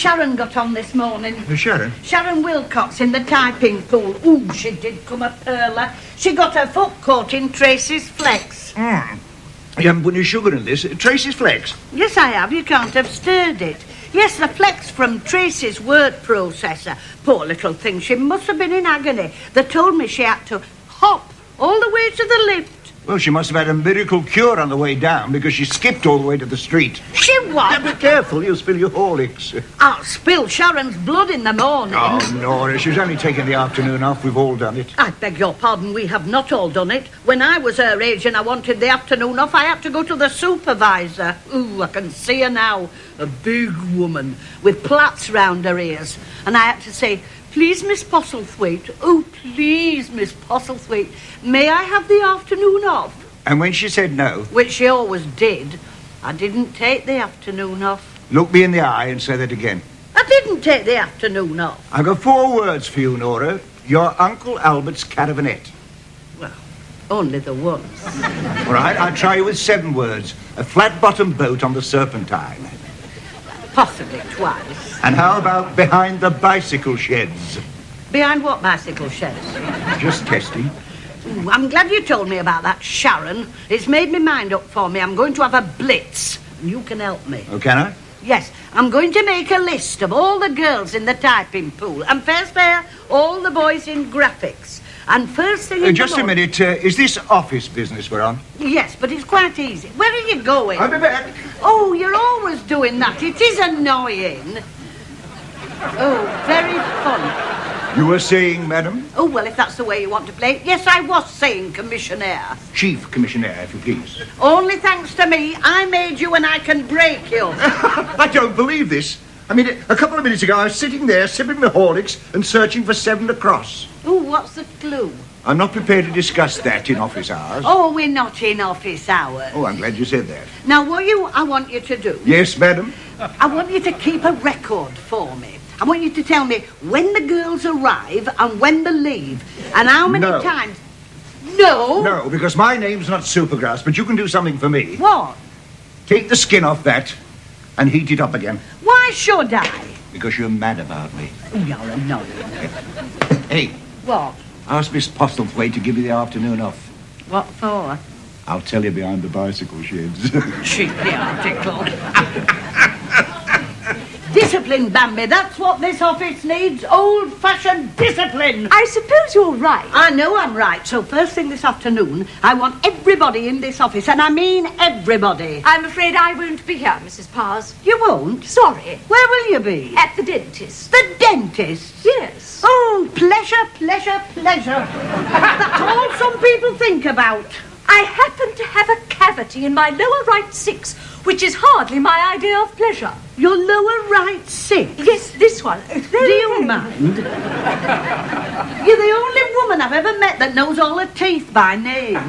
Sharon got on this morning. Sharon? Sharon Wilcox in the typing pool. Ooh, she did come a pearler. She got her foot caught in Tracy's flex. You haven't put any sugar in this. Tracy's flex? Yes, I have. You can't have stirred it. Yes, the flex from Tracy's word processor. Poor little thing, she must have been in agony. They told me she had to hop all the way to the lift. Well, she must have had a miracle cure on the way down because she skipped all the way to the street. She what? Now, be careful, you'll spill your Horlicks. I'll spill Sharon's blood in the morning. Oh, Nora, she's only taken the afternoon off. We've all done it. I beg your pardon, we have not all done it. When I was her age and I wanted the afternoon off, I had to go to the supervisor. Ooh, I can see her now. A big woman with plaits round her ears. And I had to say, please, Miss Postlethwaite. Oh, please, Miss Postlethwaite. May I have the afternoon off? And when she said no... Which she always did. I didn't take the afternoon off. Look me in the eye and say that again. I didn't take the afternoon off. I've got 4 words for you, Nora. Your Uncle Albert's caravanette. Well, only the once. All right, I'll try you with 7 words. A flat-bottomed boat on the Serpentine. Possibly twice. And how about behind the bicycle sheds? Behind what bicycle sheds? Just testing. Ooh, I'm glad you told me about that, Sharon. It's made me mind up for me. I'm going to have a blitz. And you can help me. Oh, can I? Yes, I'm going to make a list of all the girls in the typing pool. And first there, all the boys in graphics. And first thing in just the a minute. Is this office business we're on? Yes, but it's quite easy. Where are you going? I'll be back. Oh, you're always doing that. It is annoying. Oh, very fun. You were saying, madam? Oh, well, if that's the way you want to play it. Yes, I was saying commissionaire. Chief commissionaire, if you please. Only thanks to me, I made you and I can break you. I don't believe this. I mean, a couple of minutes ago, I was sitting there sipping my Horlicks and searching for 7 across. Oh, what's the clue? I'm not prepared to discuss that in office hours. Oh, we're not in office hours. Oh, I'm glad you said that. Now, I want you to do... Yes, madam? I want you to keep a record for me. I want you to tell me when the girls arrive and when they leave. And how many times... No? No, because my name's not Supergrass, but you can do something for me. What? Take the skin off that and heat it up again. Why should I? Because you're mad about me. Oh, you're annoying. Hey. What? Ask Miss Postlethwaite to give you the afternoon off. What for? I'll tell you behind the bicycle sheds. Cheeky article. Discipline, Bambi. That's what this office needs. Old-fashioned discipline. I suppose you're right. I know I'm right. So first thing this afternoon, I want everybody in this office, and I mean everybody. I'm afraid I won't be here, Mrs. Powers. You won't? Sorry. Where will you be? At the dentist. The dentist? Yes. Oh, pleasure, pleasure, pleasure. That's all some people think about. I happen to have a cavity in my lower right 6, which is hardly my idea of pleasure. Your lower right 6? Yes, this one. Do you mind? You're the only woman I've ever met that knows all her teeth by name.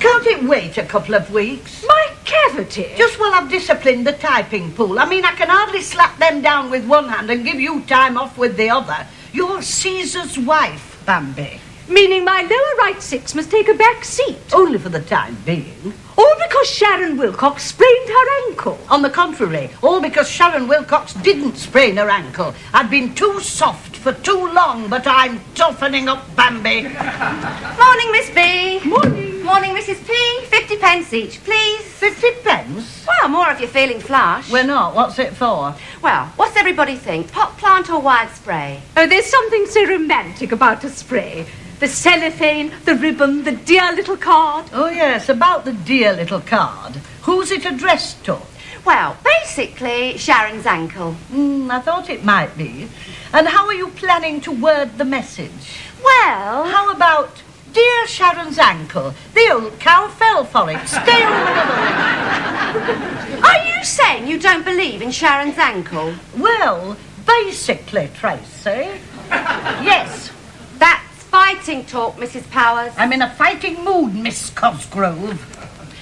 Can't it wait a couple of weeks? My cavity? Just while I've disciplined the typing pool. I mean, I can hardly slap them down with one hand and give you time off with the other. You're Caesar's wife, Bambi. Meaning my lower right 6 must take a back seat. Only for the time being. All because Sharon Wilcox sprained her ankle. On the contrary, all because Sharon Wilcox didn't sprain her ankle. I've been too soft for too long, but I'm toughening up, Bambi. Morning, Miss B. Morning. Morning, Mrs. P. 50 pence each, please. 50 pence? Well, more if you're feeling flush. We're not. What's it for? Well, what's everybody think? Pot plant or wild spray? Oh, there's something so romantic about a spray. The cellophane, the ribbon, the dear little card. Oh, yes, about the dear little card. Who's it addressed to? Well, basically, Sharon's ankle. I thought it might be. And how are you planning to word the message? Well... How about, dear Sharon's ankle, the old cow fell for it. Stay on another one. Are you saying you don't believe in Sharon's ankle? Well, basically, Tracy. Yes. That's fighting talk, Mrs. Powers. I'm in a fighting mood, Miss Cosgrove.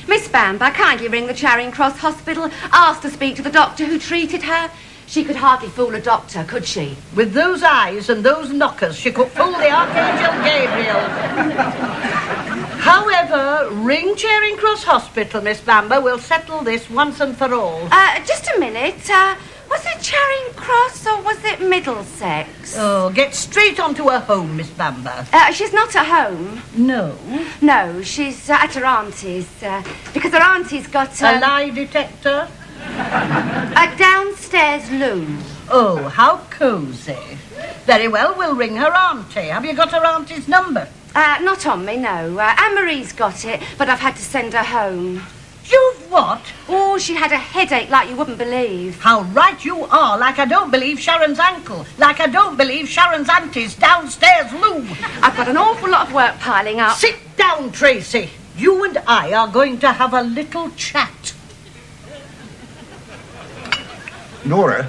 Miss Bamber, kindly ring the Charing Cross Hospital. Ask to speak to the doctor who treated her. She could hardly fool a doctor, could she? With those eyes and those knockers, she could fool the Archangel Gabriel. However, ring Charing Cross Hospital, Miss Bamber. We'll settle this once and for all. Just a minute. Was it Charing Cross or was it Middlesex? Oh, get straight onto her home, Miss Bamber. She's not at home. No. No, she's at her auntie's. Because her auntie's got A lie detector? a downstairs loo. Oh, how cosy. Very well, we'll ring her auntie. Have you got her auntie's number? Not on me, no. Anne-Marie's got it, but I've had to send her home. You've what? Oh, she had a headache like you wouldn't believe. How right you are, like I don't believe Sharon's ankle. Like I don't believe Sharon's auntie's downstairs loo. I've got an awful lot of work piling up. Sit down, Tracy. You and I are going to have a little chat. Nora,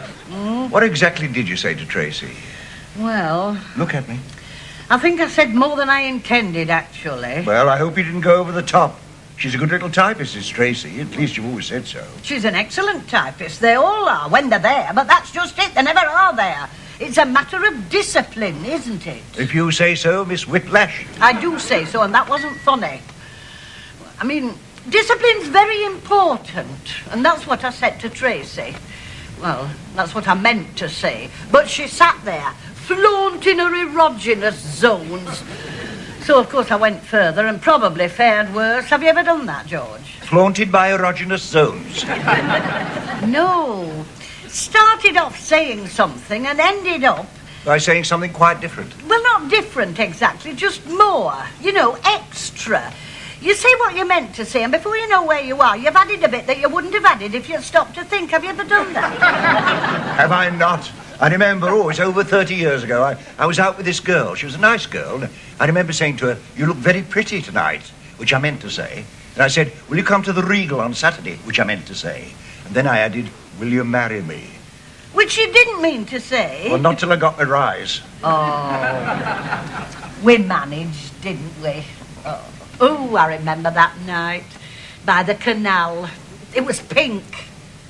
what exactly did you say to Tracy? Well, Look at me. I think I said more than I intended, actually. Well, I hope you didn't go over the top. She's a good little typist, is Tracy. At least you've always said so. She's an excellent typist. They all are when they're there, but that's just it. They never are there. It's a matter of discipline, isn't it? If you say so, Miss Whiplash. I do say so, and that wasn't funny. I mean, discipline's very important, and that's what I said to Tracy. Well, that's what I meant to say. But she sat there, flaunting her erogenous zones. So, of course, I went further and probably fared worse. Have you ever done that, George? Flaunted by erogenous zones. No. Started off saying something and ended up... By saying something quite different. Well, not different exactly, just more. You know, extra. You say what you meant to say, and before you know where you are, you've added a bit that you wouldn't have added if you'd stopped to think. Have you ever done that? Have I not? I remember, it's over 30 years ago. I was out with this girl. She was a nice girl. And I remember saying to her, "You look very pretty tonight," which I meant to say. And I said, "Will you come to the Regal on Saturday?" which I meant to say. And then I added, "Will you marry me?" Which you didn't mean to say. Well, not till I got my rise. Oh. We managed, didn't we? Oh, I remember that night. By the canal. It was pink.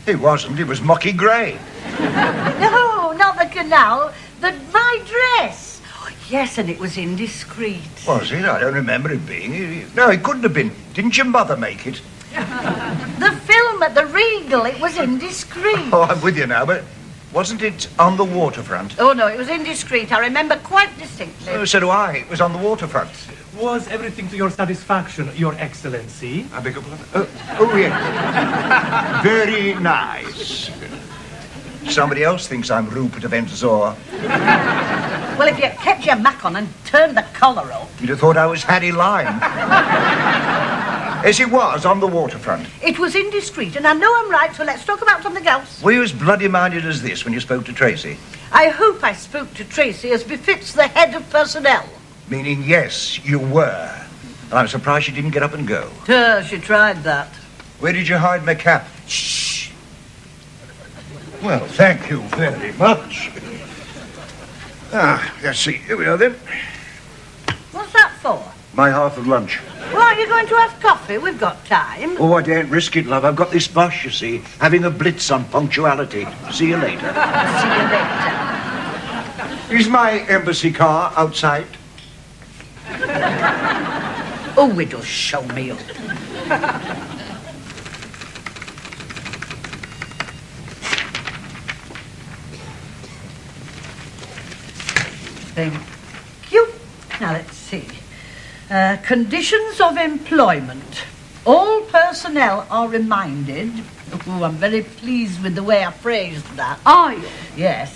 It wasn't. It was mucky grey. No, not the canal. My dress. Oh, yes, and it was indiscreet. Was it? I don't remember it being. No, it couldn't have been. Didn't your mother make it? The film at the Regal, it was indiscreet. Oh, I'm with you now, but wasn't it on the waterfront? Oh, no, it was indiscreet. I remember quite distinctly. Oh, so do I. It was on the waterfront. Was everything to your satisfaction, Your Excellency? I beg your pardon? Oh, yes. Very nice. Somebody else thinks I'm Rupert of Entzor. Well, if you kept your mac on and turned the collar up. You'd have thought I was Hattie Lyme. Yes, it was on the waterfront. It was indiscreet, and I know I'm right, so let's talk about something else. Were you as bloody-minded as this when you spoke to Tracy? I hope I spoke to Tracy as befits the head of personnel. Meaning, yes, you were. And I'm surprised she didn't get up and go. She tried that. Where did you hide my cap? Shh. Well, thank you very much. Let's see. Here we are, then. What's that for? My half of lunch. Well, aren't you going to have coffee? We've got time. Oh, I daren't risk it, love. I've got this boss, you see, having a blitz on punctuality. See you later. See you later. Is my embassy car outside? Oh, it'll show me up. Thank you. Now, let's see. Conditions of employment. All personnel are reminded... Oh, I'm very pleased with the way I phrased that. Are you? Yes.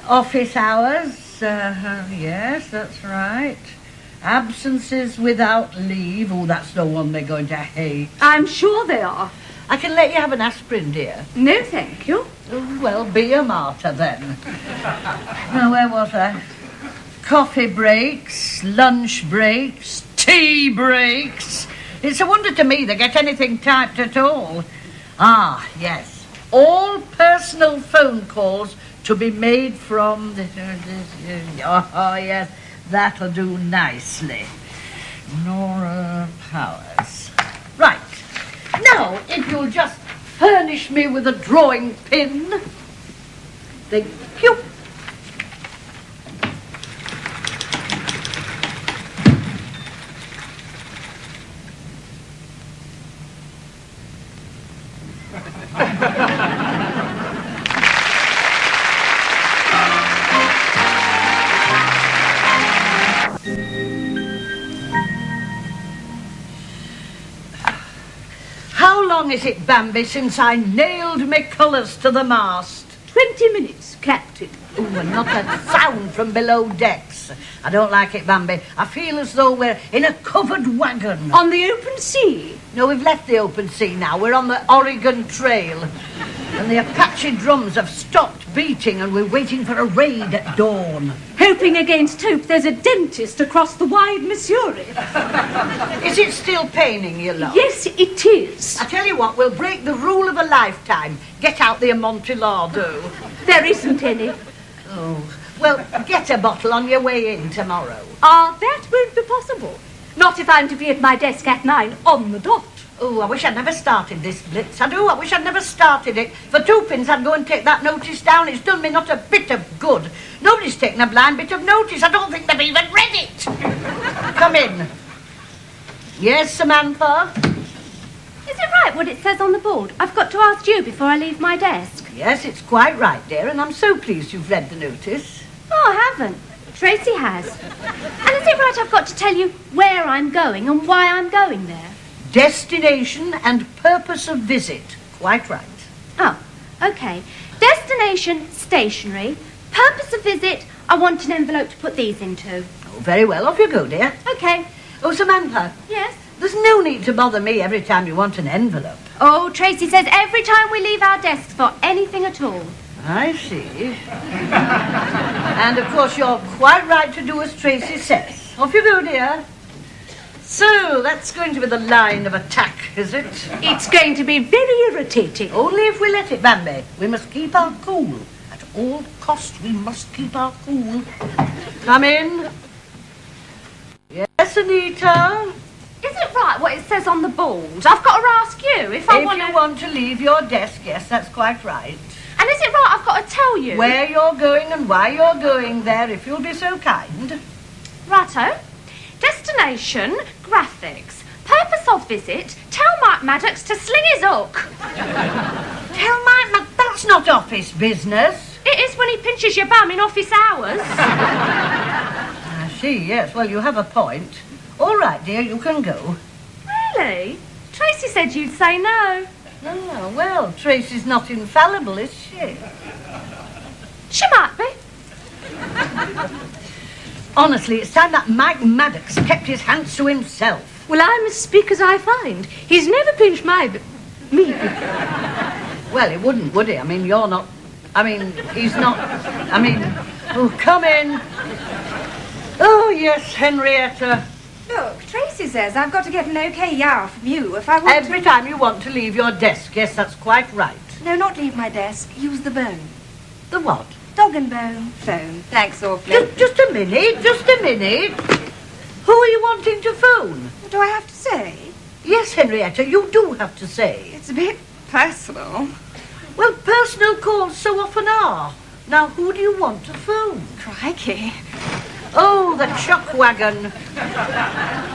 Office hours. Yes, that's right. Absences without leave. Oh, that's the one they're going to hate. I'm sure they are. I can let you have an aspirin, dear. No, thank you. Oh, well, be a martyr then. Now, where was I? Coffee breaks, lunch breaks, tea breaks. It's a wonder to me they get anything typed at all. Ah, yes. All personal phone calls to be made from... Oh, yes, that'll do nicely. Nora Powers. Right. Now, if you'll just furnish me with a drawing pin. Thank you. long is it, Bambi, since I nailed me colours to the mast? 20 minutes, Captain. Ooh, and not a sound from below decks. I don't like it, Bambi. I feel as though we're in a covered wagon. On the open sea? No, we've left the open sea now. We're on the Oregon Trail. And the Apache drums have stopped beating and we're waiting for a raid at dawn. Hoping against hope there's a dentist across the wide Missouri. Is it still paining you, love? Yes, it is. I tell you what, we'll break the rule of a lifetime. Get out the Amontillado. There isn't any. Oh, well, get a bottle on your way in tomorrow. That won't be possible. Not if I'm to be at my desk at 9 on the dot. Oh, I wish I'd never started this blitz. I do. I wish I'd never started it. For 2 pence, I'd go and take that notice down. It's done me not a bit of good. Nobody's taken a blind bit of notice. I don't think they've even read it. Come in. Yes, Samantha? Is it right what it says on the board? I've got to ask you before I leave my desk. Yes, it's quite right, dear, and I'm so pleased you've read the notice. Oh, I haven't. Tracy has. And is it right I've got to tell you where I'm going and why I'm going there? Destination and purpose of visit. Quite right. Oh, okay. Destination, stationery. Purpose of visit, I want an envelope to put these into. Oh, very well. Off you go, dear. Okay. Oh, Samantha. Yes? There's no need to bother me every time you want an envelope. Oh, Tracy says every time we leave our desks for anything at all. I see. And, of course, you're quite right to do as Tracy says. Off you go, dear. So, that's going to be the line of attack, is it? It's going to be very irritating. Only if we let it, Bambi. We must keep our cool. At all costs, we must keep our cool. Come in. Yes, Anita? Is it right what it says on the board? I've got to ask you if I want to... If you want to leave your desk, yes, that's quite right. And is it right I've got to tell you? Where you're going and why you're going there, if you'll be so kind. Righto. Destination, graphics. Purpose of visit, tell Mike Maddox to sling his hook. Tell Mike, that's not office business. It is when he pinches your bum in office hours. I see, yes. Well, you have a point. All right, dear, you can go. Really? Tracy said you'd say no. Oh, well, Tracy's not infallible, is she? She might be. Honestly, it's time that Mike Maddox kept his hands to himself. Well, I must speak as I find. He's never pinched me. Well, he wouldn't, would he? I mean, you're not... I mean, he's not... I mean... Oh, come in. Oh, yes, Henrietta. Look, Tracy says I've got to get an okay yow from you if I want Every time you want to leave your desk. Yes, that's quite right. No, not leave my desk. Use the bone. The what? Dog and bone. Phone. Thanks awfully. Just a minute, just a minute. Who are you wanting to phone? What do I have to say? Yes, Henrietta, you do have to say. It's a bit personal. Well, personal calls so often are. Now, who do you want to phone? Crikey. Oh, the chuck wagon.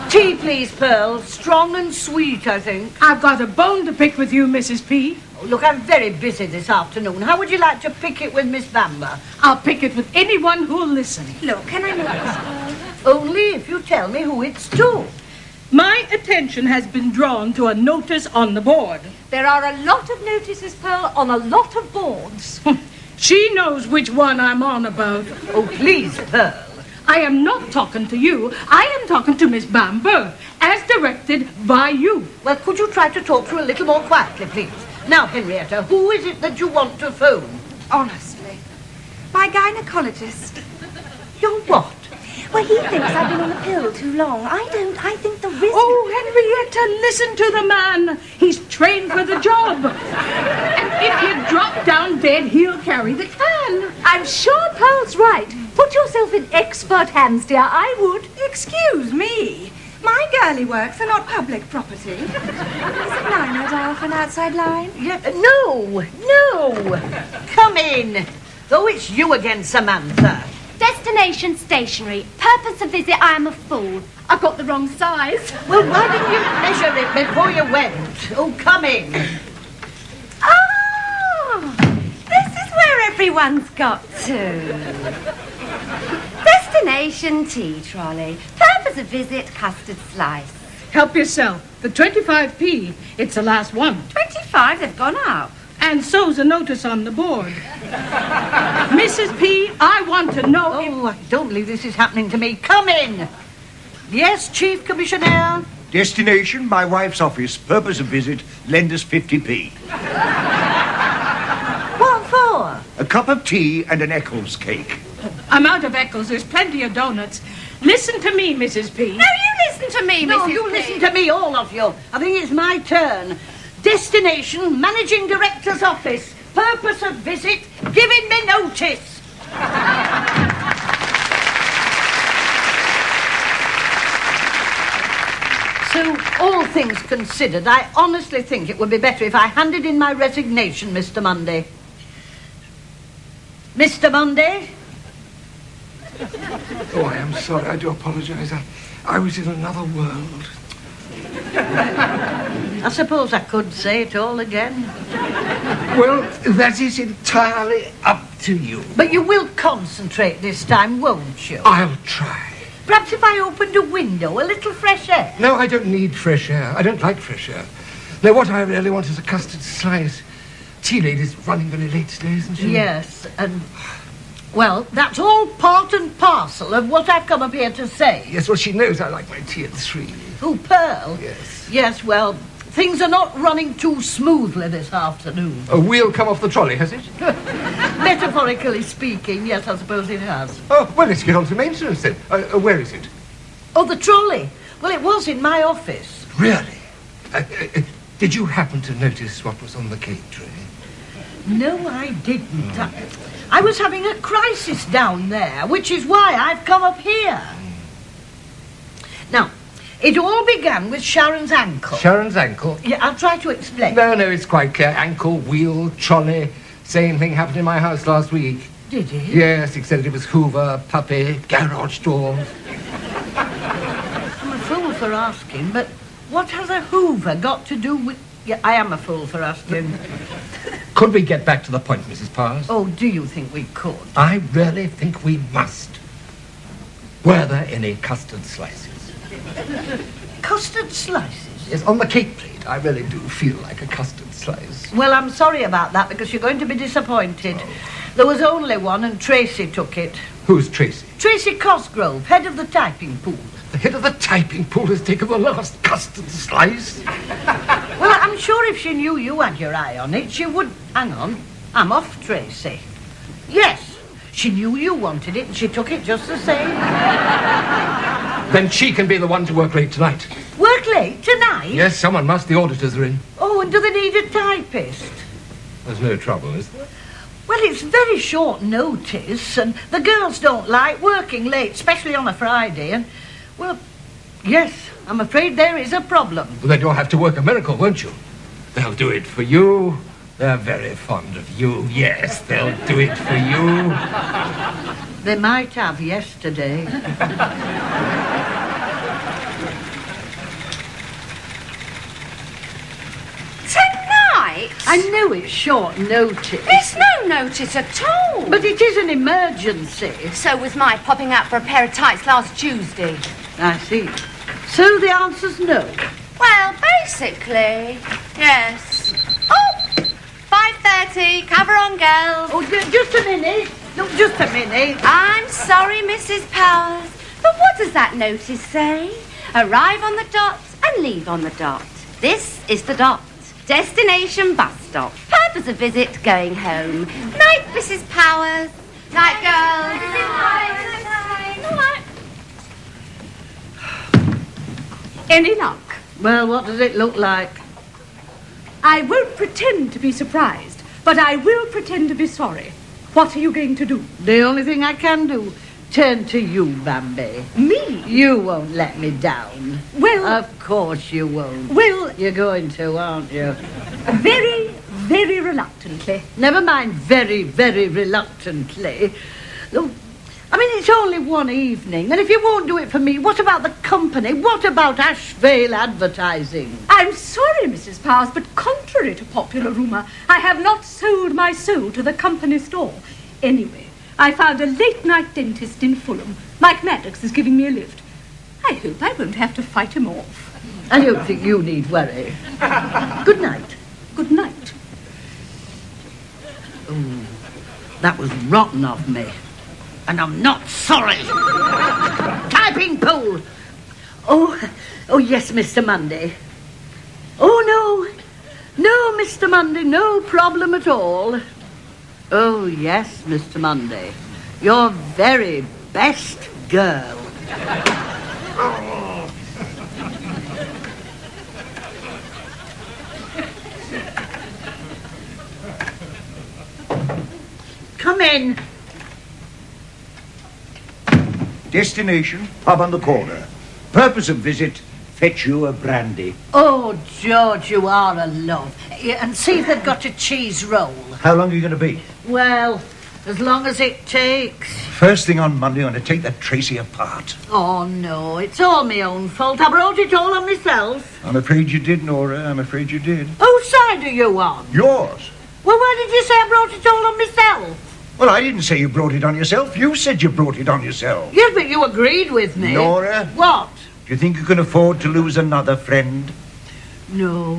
Tea, please, Pearl. Strong and sweet, I think. I've got a bone to pick with you, Mrs. P. Oh, look, I'm very busy this afternoon. How would you like to pick it with Miss Bamber? I'll pick it with anyone who'll listen. Look, can I make this call? Only if you tell me who it's to. My attention has been drawn to a notice on the board. There are a lot of notices, Pearl, on a lot of boards. She knows which one I'm on about. Oh, please, Pearl. I am not talking to you. I am talking to Miss Bamber, as directed by you. Well, could you try to talk to her a little more quietly, please? Now, Henrietta, who is it that you want to phone? Honestly. My gynecologist. Your what? Well, he thinks I've been on the pill too long. I don't. I think the risk... Oh, Henrietta, listen to the man. He's trained for the job. And if you drop down dead, he'll carry the can. I'm sure Pearl's right. Put yourself in expert hands, dear. I would. Excuse me. My girly works are not public property. Is it 9 I dial for an outside line? No. Come in. Oh, it's you again, Samantha. Destination, stationery. Purpose of visit, I am a fool. I've got the wrong size. Well, why didn't you measure it before you went? Oh, come in. Oh, this is where everyone's got to. Destination, tea trolley. Purpose of visit, custard slice. Help yourself. The 25p, it's the last one. 25, they've gone up. And so's a notice on the board. Mrs. P, I want to know Oh, I don't believe this is happening to me. Come in. Yes, Chief Commissioner? Destination, my wife's office. Purpose of visit, lend us 50p. What for? A cup of tea and an Eccles cake. I'm out of Eccles. There's plenty of donuts. Listen to me, Mrs. P. No, you listen to me, No, Mrs. you P. listen to me, all of you. I think it's my turn. Destination, Managing Director's office. Purpose of visit, giving me notice. So, all things considered, I honestly think it would be better if I handed in my resignation, Mr. Monday. Mr. Monday? Oh, I am sorry. I do apologise. I was in another world. I suppose I could say it all again. Well, that is entirely up to you. But you will concentrate this time, won't you? I'll try. Perhaps if I opened a window, a little fresh air. No, I don't need fresh air. I don't like fresh air. No, what I really want is a custard slice. Tea lady's running very late today, isn't she? Yes, and... Well, that's all part and parcel of what I've come up here to say. Yes, well, she knows I like my tea at 3. Oh, Pearl? Yes. Yes, well, things are not running too smoothly this afternoon. A wheel come off the trolley, has it? Metaphorically speaking, yes, I suppose it has. Oh, well, let's get on to maintenance then. Where is it? Oh, the trolley? Well, it was in my office. Really? Did you happen to notice what was on the cake tray? No, I didn't. I was having a crisis down there, which is why I've come up here. Now, it all began with Sharon's ankle. Sharon's ankle? Yeah, I'll try to explain. No, it's quite clear. Ankle, wheel, trolley. Same thing happened in my house last week. Did it? Yes, except it was Hoover, puppy, garage door. I'm a fool for asking, but what has a Hoover got to do with... Yeah, I am a fool for asking. Could we get back to the point, Mrs. Powers? Oh, do you think we could? I really think we must. Were there any custard slices? Custard slices? Yes, on the cake plate. I really do feel like a custard slice. Well, I'm sorry about that, because you're going to be disappointed. There was only one, and Tracy took it. Who's Tracy? Tracy Cosgrove, head of the typing pool. The head of the typing pool has taken the last custard slice. Well, I'm sure if she knew you had your eye on it, she would... Hang on. I'm off, Tracy. Yes, she knew you wanted it, and she took it just the same. Then she can be the one to work late tonight. Work late tonight? Yes, someone must. The auditors are in. Oh, and do they need a typist? There's no trouble, is there? Well, it's very short notice, and the girls don't like working late, especially on a Friday, and... Well, yes, I'm afraid there is a problem. Well, then you'll have to work a miracle, won't you? They'll do it for you. They're very fond of you. Yes, they'll do it for you. They might have yesterday. Tonight? I know it's short notice. There's no notice at all. But it is an emergency. So was my popping out for a pair of tights last Tuesday. I see. So the answer's no. Well, basically, yes. Oh, 5:30, cover on, girls. Oh, just a minute. No, just a minute. I'm sorry, Mrs. Powers, but what does that notice say? Arrive on the dot and leave on the dot. This is the dot. Destination bus stop. Purpose of visit, going home. Night, Mrs. Powers. Night, girls. Night. Night. Any luck? Well, what does it look like? I won't pretend to be surprised, but I will pretend to be sorry. What are you going to do? The only thing I can do, turn to you, Bambi. Me? You won't let me down. Well... Of course you won't. Well... You're going to, aren't you? Very, very reluctantly. Never mind very, very reluctantly. Look, I mean, it's only one evening, and if you won't do it for me, what about the company? What about Ashvale Advertising? I'm sorry, Mrs. Powers, but contrary to popular rumour, I have not sold my soul to the company store. Anyway, I found a late-night dentist in Fulham. Mike Maddox is giving me a lift. I hope I won't have to fight him off. I don't think you need worry. Good night. Good night. Oh, that was rotten of me. And I'm not sorry. Typing pool. Oh, yes, Mr. Mundy. Oh, no, Mr. Mundy, no problem at all. Oh, yes, Mr. Mundy. Your very best girl. Come in. Destination, pub on the corner. Purpose of visit, fetch you a brandy. Oh, George, you are a love. And see if they've got a cheese roll. How long are you going to be? Well, as long as it takes. First thing on Monday, I'm going to take that Tracy apart. Oh, no, it's all my own fault. I brought it all on myself. I'm afraid you did, Nora. I'm afraid you did. Whose side are you on? Yours. Well, why did you say I brought it all on myself? Well, I didn't say you brought it on yourself. You said you brought it on yourself. Yes, but you agreed with me. Nora? What? Do you think you can afford to lose another friend? No.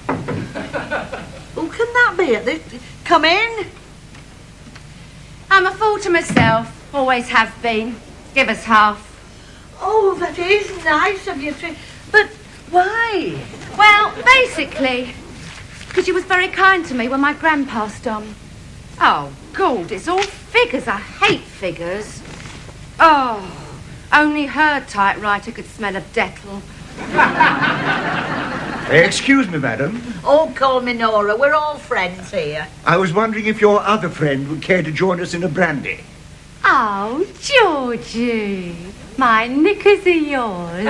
Who can that be? Come in. I'm a fool to myself. Always have been. Give us half. Oh, that is nice of you to... But why? Well, basically, because you was very kind to me when my gran passed on. Oh, God, it's all figures. I hate figures. Oh, only her typewriter could smell of Dettol. Excuse me, madam. Oh, call me Nora. We're all friends here. I was wondering if your other friend would care to join us in a brandy. Oh, Georgie, my knickers are yours.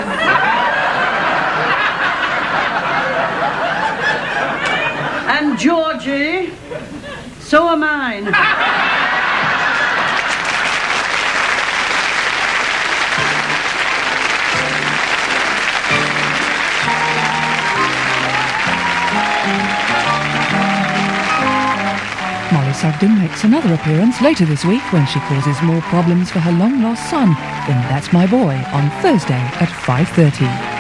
And Georgie, so are mine. Mollie Sugden makes another appearance later this week when she causes more problems for her long-lost son in That's My Boy on Thursday at 5:30.